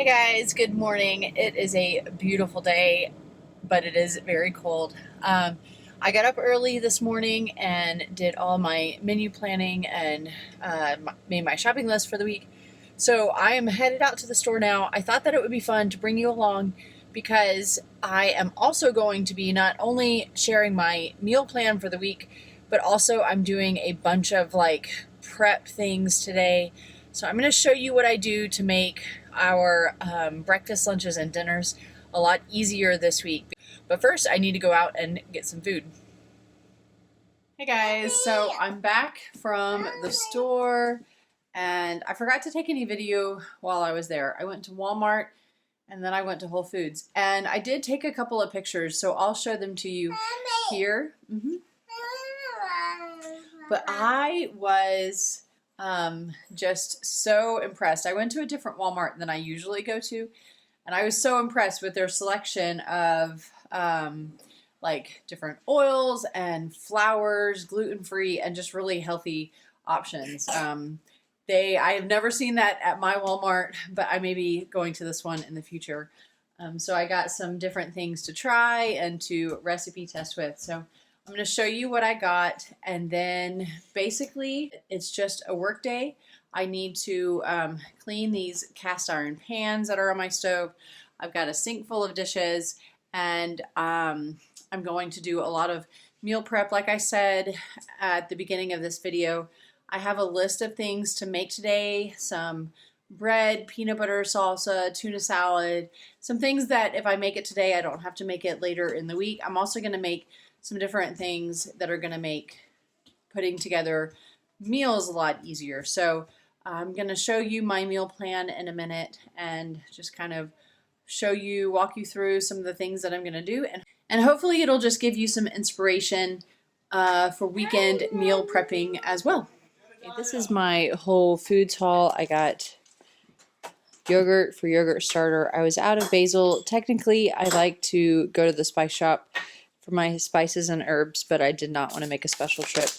Hey guys, good morning. It is a beautiful day, but it is very cold. I got up early this morning and did all my menu planning and made my shopping list for the week. So I am headed out to the store now. I thought that it would be fun to bring you along because I am also going to be not only sharing my meal plan for the week, but also I'm doing a bunch of like prep things today. So I'm going to show you what I do to make our breakfast, lunches, and dinners a lot easier this week. But first, I need to go out and get some food. Hey guys, so I'm back from the store and I forgot to take any video while I was there. I went to Walmart and then I went to Whole Foods. And I did take a couple of pictures, so I'll show them to you here. But I was just so impressed. I went to a different Walmart than I usually go to, and I was so impressed with their selection of like different oils and flours, gluten-free, and just really healthy options. I have never seen that at my Walmart, but I may be going to this one in the future. So I got some different things to try and to recipe test with. So I'm going to show you what I got, and then basically it's just a work day. I need to clean these cast iron pans that are on my stove. I've got a sink full of dishes, and I'm going to do a lot of meal prep. Like I said at the beginning of this video, I have a list of things to make today. Some bread, peanut butter salsa, tuna salad, some things that if I make it today, I don't have to make it later in the week. I'm also going to make some different things that are going to make putting together meals a lot easier. So I'm going to show you my meal plan in a minute and just kind of walk you through some of the things that I'm going to do. And hopefully it'll just give you some inspiration for weekend meal prepping as well. Okay, this is my Whole Foods haul. I got yogurt for yogurt starter. I was out of basil. Technically, I like to go to the spice shop for my spices and herbs, but I did not want to make a special trip.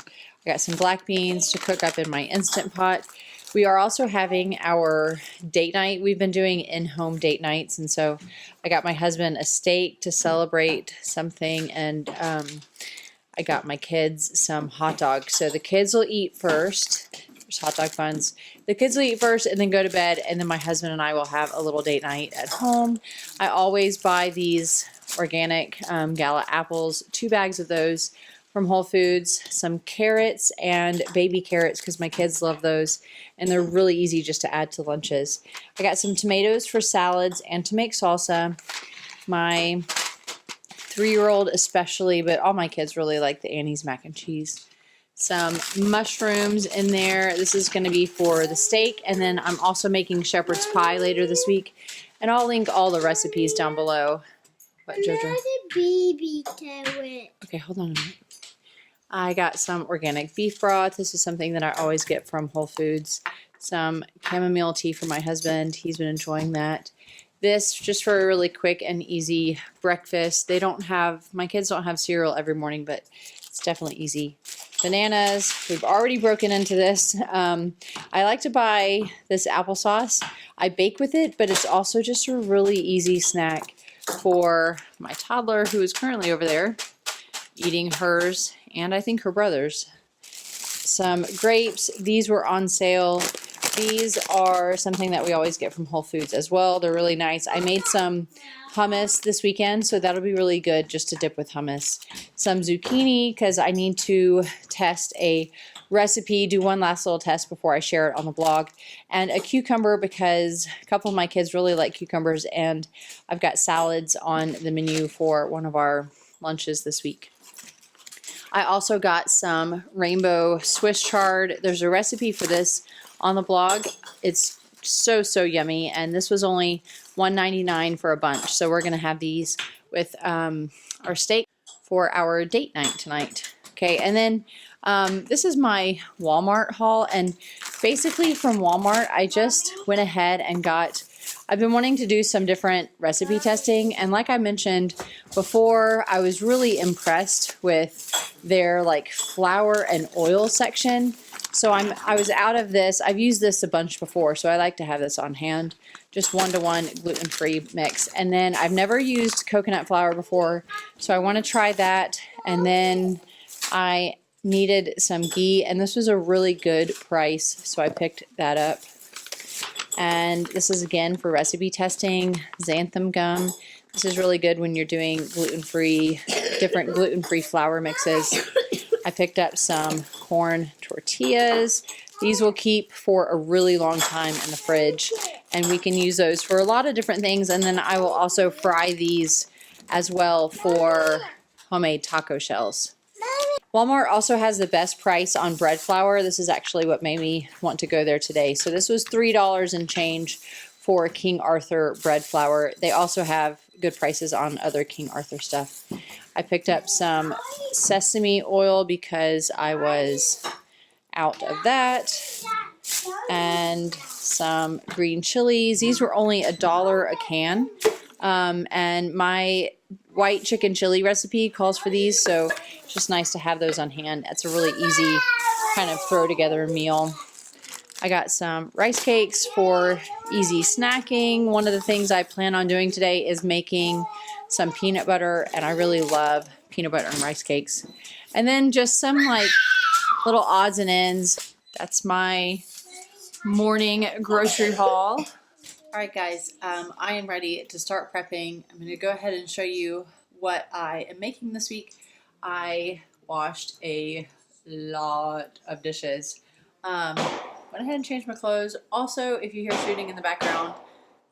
I got some black beans to cook up in my Instant Pot. We are also having our date night. We've been doing in-home date nights, and so I got my husband a steak to celebrate something, and I got my kids some hot dogs. So the kids will eat first. There's hot dog buns. The kids will eat first and then go to bed, and then my husband and I will have a little date night at home. I always buy these organic Gala apples, 2 bags of those from Whole Foods, some carrots and baby carrots because my kids love those, and they're really easy just to add to lunches. I got some tomatoes for salads and to make salsa. My 3-year-old especially, but all my kids really like the Annie's mac and cheese. Some mushrooms in there. This is going to be for the steak, and then I'm also making shepherd's pie later this week, and I'll link all the recipes down below. What, Jojo? Baby carrot. Okay, hold on a minute. I got some organic beef broth. This is something that I always get from Whole Foods. Some chamomile tea for my husband. He's been enjoying that. This just for a really quick and easy breakfast. My kids don't have cereal every morning, but it's definitely easy. Bananas. We've already broken into this. I like to buy this applesauce. I bake with it, but it's also just a really easy snack for my toddler who is currently over there eating hers and I think her brother's. Some grapes. These were on sale. These are something that we always get from Whole Foods as well. They're really nice. I made some hummus this weekend, so that'll be really good just to dip with hummus. Some zucchini because I need to test a recipe, do one last little test before I share it on the blog. And a cucumber because a couple of my kids really like cucumbers, and I've got salads on the menu for one of our lunches this week. I also got some rainbow Swiss chard. There's a recipe for this on the blog. It's so yummy, and this was only $1.99 for a bunch. So we're going to have these with our steak for our date night tonight. Okay, and then this is my Walmart haul, and basically from Walmart, I just went ahead and I've been wanting to do some different recipe testing, and like I mentioned before, I was really impressed with their like flour and oil section. So I was out of this. I've used this a bunch before, so I like to have this on hand. Just 1-to-1 gluten-free mix. And then I've never used coconut flour before, so I want to try that. And then I needed some ghee, and this was a really good price, so I picked that up. And this is again for recipe testing, xanthan gum. This is really good when you're doing gluten-free, different gluten-free flour mixes. I picked up some corn tortillas. These will keep for a really long time in the fridge, and we can use those for a lot of different things. And then I will also fry these as well for homemade taco shells. Walmart also has the best price on bread flour. This is actually what made me want to go there today. So this was $3 and change for King Arthur bread flour. They also have good prices on other King Arthur stuff. I picked up some sesame oil because I was out of that, and some green chilies. These were only $1 a can, and my white chicken chili recipe calls for these, so it's just nice to have those on hand. It's a really easy kind of throw together meal. I got some rice cakes for easy snacking. One of the things I plan on doing today is making some peanut butter, and I really love peanut butter and rice cakes. And then just some like little odds and ends. That's my morning grocery haul. All right, guys, I am ready to start prepping. I'm going to go ahead and show you what I am making this week. I washed a lot of dishes. Went ahead and changed my clothes. Also, if you hear shooting in the background,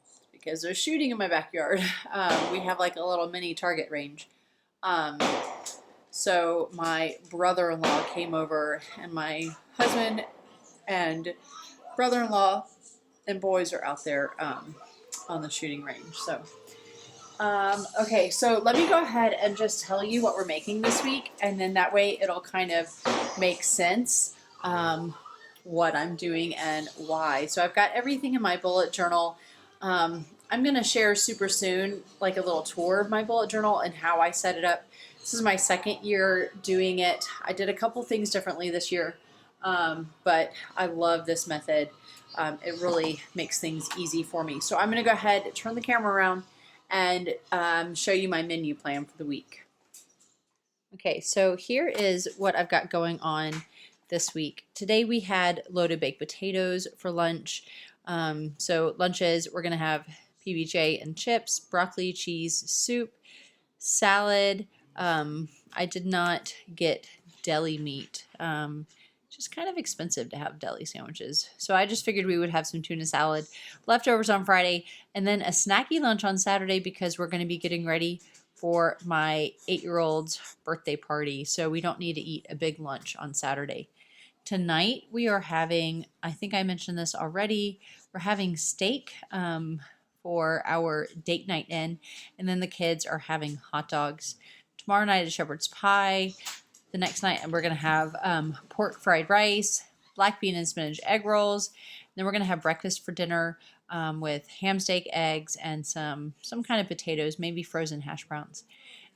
it's because there's shooting in my backyard. We have like a little mini target range. So my brother-in-law came over, and my husband and brother-in-law and boys are out there on the shooting range. So, okay, so let me go ahead and just tell you what we're making this week, and then that way it'll kind of make sense what I'm doing and why. So I've got everything in my bullet journal. I'm going to share super soon like a little tour of my bullet journal and how I set it up. This is my second year doing it. I did a couple things differently this year, but I love this method. It really makes things easy for me. So I'm going to go ahead, turn the camera around, and show you my menu plan for the week. Okay, so here is what I've got going on this week. Today we had loaded baked potatoes for lunch. So lunches, we're going to have PBJ and chips, broccoli, cheese, soup, salad. I did not get deli meat. Just kind of expensive to have deli sandwiches. So I just figured we would have some tuna salad, leftovers on Friday, and then a snacky lunch on Saturday because we're going to be getting ready for my 8-year-old's birthday party. So we don't need to eat a big lunch on Saturday. Tonight we are having, I think I mentioned this already, we're having steak for our date night in, and then the kids are having hot dogs. Tomorrow night is shepherd's pie. The next night we're going to have pork fried rice, black bean and spinach egg rolls. And then we're going to have breakfast for dinner with ham steak, eggs, and some kind of potatoes, maybe frozen hash browns.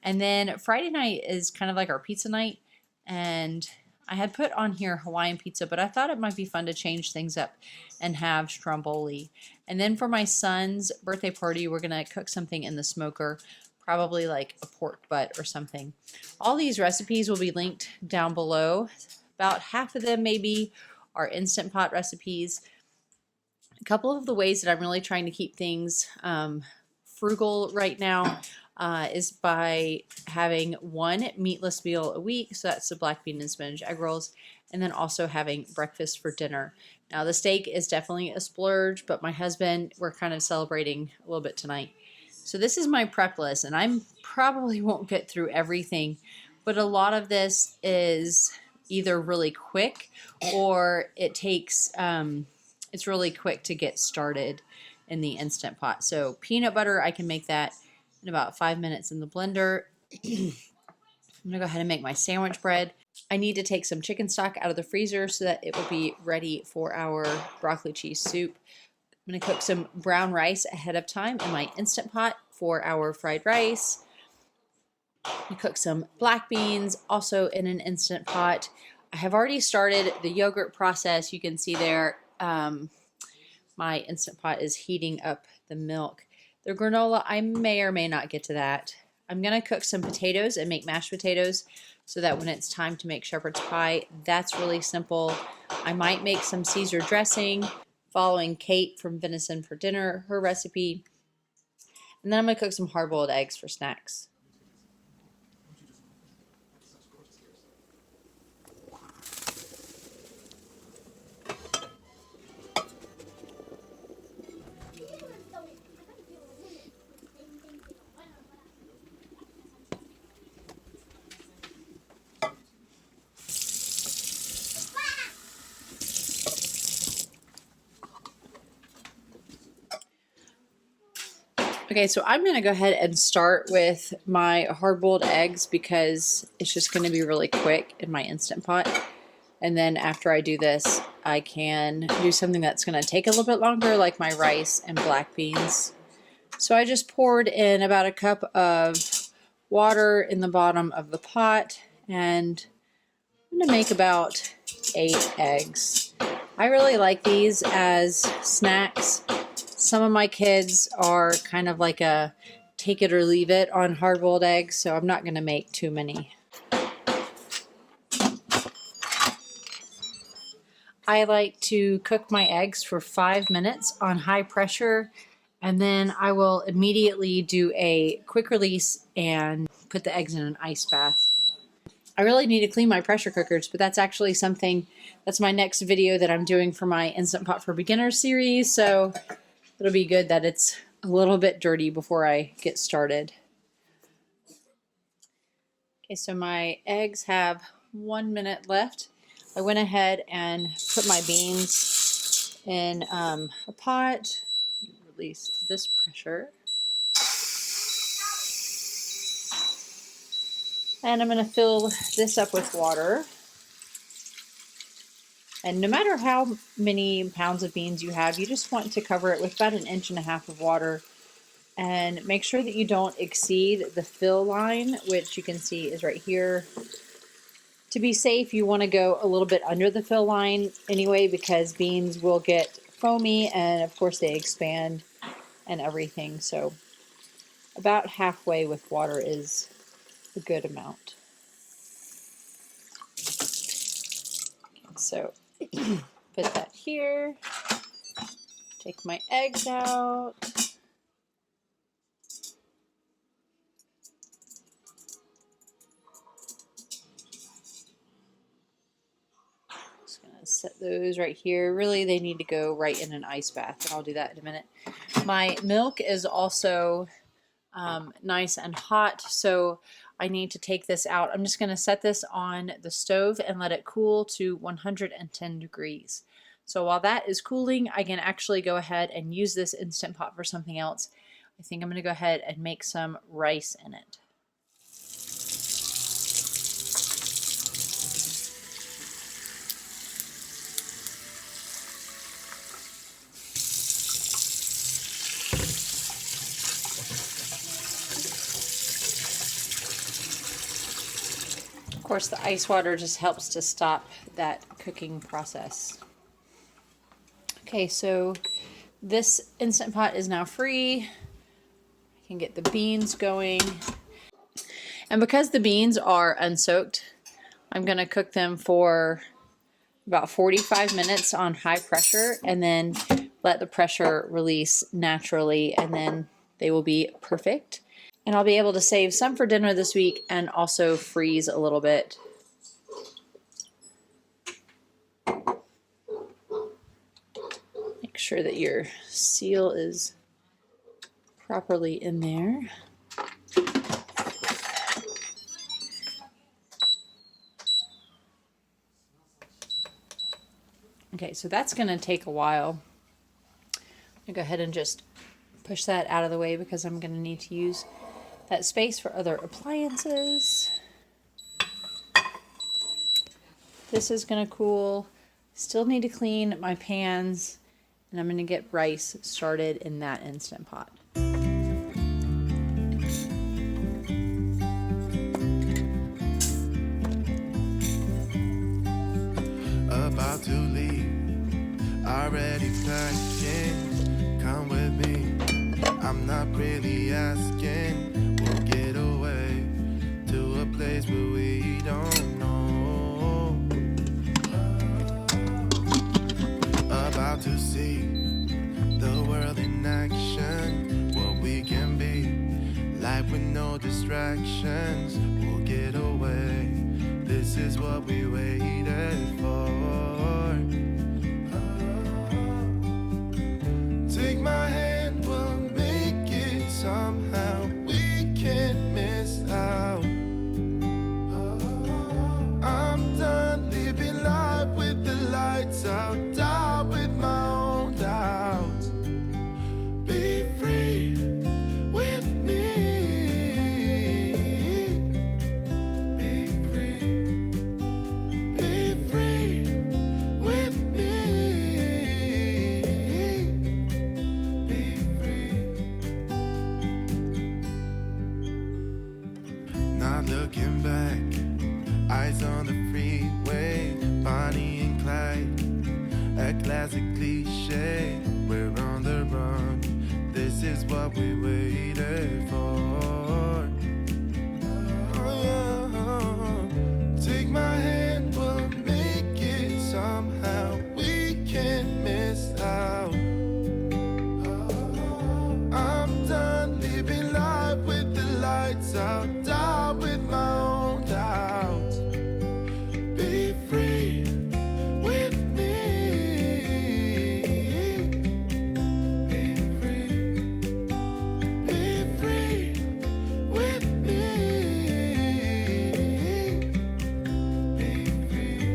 And then Friday night is kind of like our pizza night. And I had put on here Hawaiian pizza, but I thought it might be fun to change things up and have stromboli. And then for my son's birthday party, we're going to cook something in the smoker, probably like a pork butt or something. All these recipes will be linked down below. About half of them maybe are Instant Pot recipes. A couple of the ways that I'm really trying to keep things frugal right now is by having one meatless meal a week. So that's the black bean and spinach egg rolls. And then also having breakfast for dinner. Now the steak is definitely a splurge, but my husband, we're kind of celebrating a little bit tonight. So this is my prep list, and I probably won't get through everything, but a lot of this is either really quick or it takes, it's really quick to get started in the Instant Pot. So peanut butter, I can make that in about 5 minutes in the blender. I'm going to go ahead and make my sandwich bread. I need to take some chicken stock out of the freezer so that it will be ready for our broccoli cheese soup. I'm going to cook some brown rice ahead of time in my Instant Pot for our fried rice. I cook some black beans also in an Instant Pot. I have already started the yogurt process. You can see there my Instant Pot is heating up the milk. The granola, I may or may not get to that. I'm going to cook some potatoes and make mashed potatoes so that when it's time to make shepherd's pie, that's really simple. I might make some Caesar dressing, following Kate from Venison for Dinner, her recipe. And then I'm going to cook some hard-boiled eggs for snacks. Okay, so I'm going to go ahead and start with my hard-boiled eggs because it's just going to be really quick in my Instant Pot. And then after I do this, I can do something that's going to take a little bit longer, like my rice and black beans. So I just poured in about a cup of water in the bottom of the pot, and I'm going to make about 8 eggs. I really like these as snacks. Some of my kids are kind of like a take it or leave it on hard-boiled eggs, so I'm not going to make too many. I like to cook my eggs for 5 minutes on high pressure, and then I will immediately do a quick release and put the eggs in an ice bath. I really need to clean my pressure cookers, but that's actually something, that's my next video that I'm doing for my Instant Pot for Beginners series, so it'll be good that it's a little bit dirty before I get started. Okay, so my eggs have 1 minute left. I went ahead and put my beans in a pot. Release this pressure. And I'm going to fill this up with water. And no matter how many pounds of beans you have, you just want to cover it with about 1.5 inches of water. And make sure that you don't exceed the fill line, which you can see is right here. To be safe, you want to go a little bit under the fill line anyway, because beans will get foamy and of course they expand and everything. So about halfway with water is a good amount. Okay, so put that here, take my eggs out. Just gonna set those right here. Really, they need to go right in an ice bath, and I'll do that in a minute. My milk is also nice and hot, so I need to take this out. I'm just going to set this on the stove and let it cool to 110 degrees. So while that is cooling, I can actually go ahead and use this Instant Pot for something else. I think I'm going to go ahead and make some rice in it. Of course, the ice water just helps to stop that cooking process. Okay, so this Instant Pot is now free. I can get the beans going. And because the beans are unsoaked, I'm going to cook them for about 45 minutes on high pressure and then let the pressure release naturally, and then they will be perfect. And I'll be able to save some for dinner this week and also freeze a little bit. Make sure that your seal is properly in there. Okay, so that's going to take a while. I'm going to go ahead and just push that out of the way because I'm going to need to use that space for other appliances. This is going to cool. Still need to clean my pans, and I'm going to get rice started in that Instant Pot. already packing. Come with me, I'm not really asking. We'll get away to a place where we don't know. About to see the world in action, what we can be, life with no distractions. We'll get away, this is what we waited for. Take my hand, we'll make it somehow. We can't miss out. I'm done living life with the lights out, down with my own doubts. Be free with me. Be free. Be free with me. Be free. Not looking back, eyes on the freeway, Bonnie and Clyde, a classic cliche. We're on the run, this is what we waited for. Oh, yeah. Take my hand, we'll make it somehow. We can't miss out. I'm done living life with the lights out, down with my own doubts. Be free with me. Be free. Be free with me. Be free.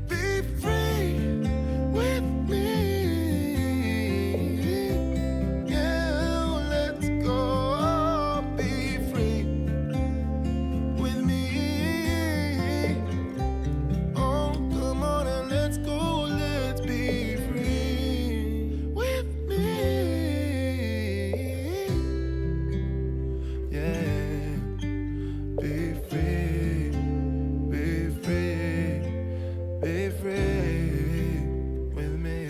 Be free with me. Yeah, let's go. Be free with me. Oh, come on and let's go. Let's be free with me. Yeah, be free. Be free. Be free with me.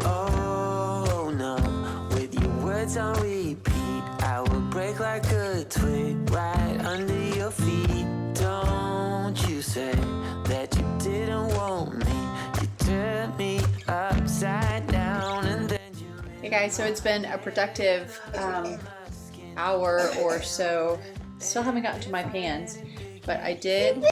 Oh no, with your words on repeat, I will break like a twig right under your feet. Don't you say that you didn't want me, you turned me upside down and then you Hey guys, so it's been a productive hour or so. Still haven't gotten to my pans, but I did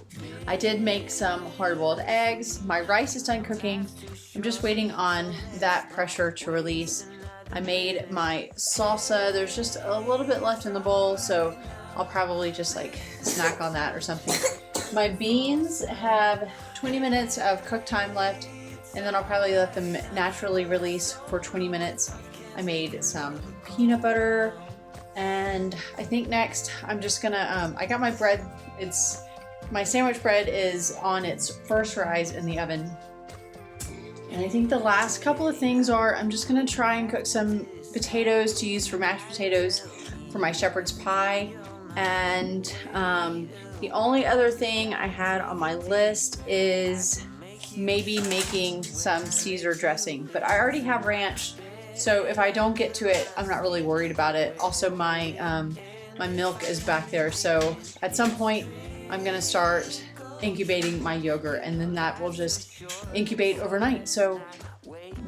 make some hard-boiled eggs. My rice is done cooking. I'm just waiting on that pressure to release. I made my salsa. There's just a little bit left in the bowl, so I'll probably just like snack on that or something. My beans have 20 minutes of cook time left, and then I'll probably let them naturally release for 20 minutes. I made some peanut butter, and I think next I'm just gonna, I got my bread. My sandwich bread is on its first rise in the oven. And I think the last couple of things are, I'm just gonna try and cook some potatoes to use for mashed potatoes for my shepherd's pie. And the only other thing I had on my list is maybe making some Caesar dressing, but I already have ranch, so if I don't get to it, I'm not really worried about it. Also, my milk is back there, so at some point I'm gonna start incubating my yogurt, and then that will just incubate overnight. So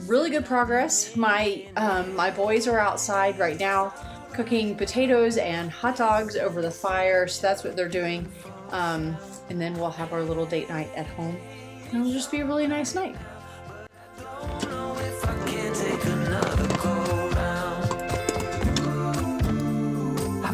really good progress. My boys are outside right now cooking potatoes and hot dogs over the fire, so that's what they're doing. And then we'll have our little date night at home, and it'll just be a really nice night. don't know if I can take another go round. I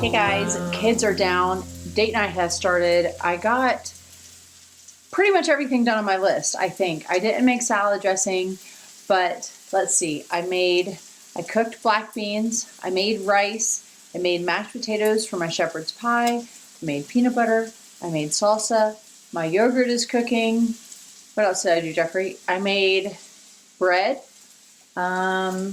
Hey guys, kids are down. Date night has started. I got pretty much everything done on my list, I think. I didn't make salad dressing, but let's see. I cooked black beans. I made rice. I made mashed potatoes for my shepherd's pie. I made peanut butter. I made salsa. My yogurt is cooking. What else did I do, Jeffrey? I made bread. I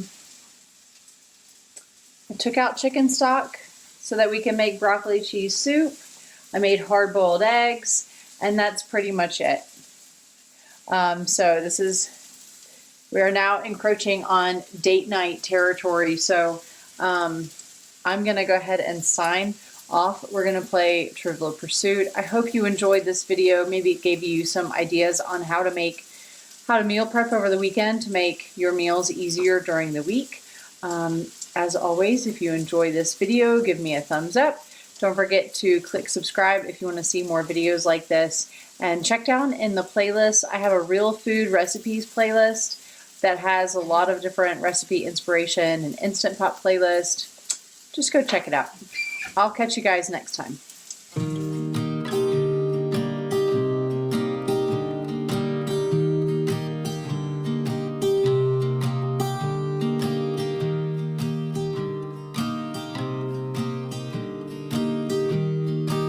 took out chicken stock so that we can make broccoli cheese soup. I made hard-boiled eggs, and that's pretty much it. So we are now encroaching on date night territory. So I'm gonna go ahead and sign off. We're gonna play Trivial Pursuit. I hope you enjoyed this video. Maybe it gave you some ideas on how to meal prep over the weekend to make your meals easier during the week. As always, if you enjoy this video, give me a thumbs up. Don't forget to click subscribe if you want to see more videos like this. And check down in the playlist. I have a real food recipes playlist that has a lot of different recipe inspiration and Instant Pot playlist. Just go check it out. I'll catch you guys next time.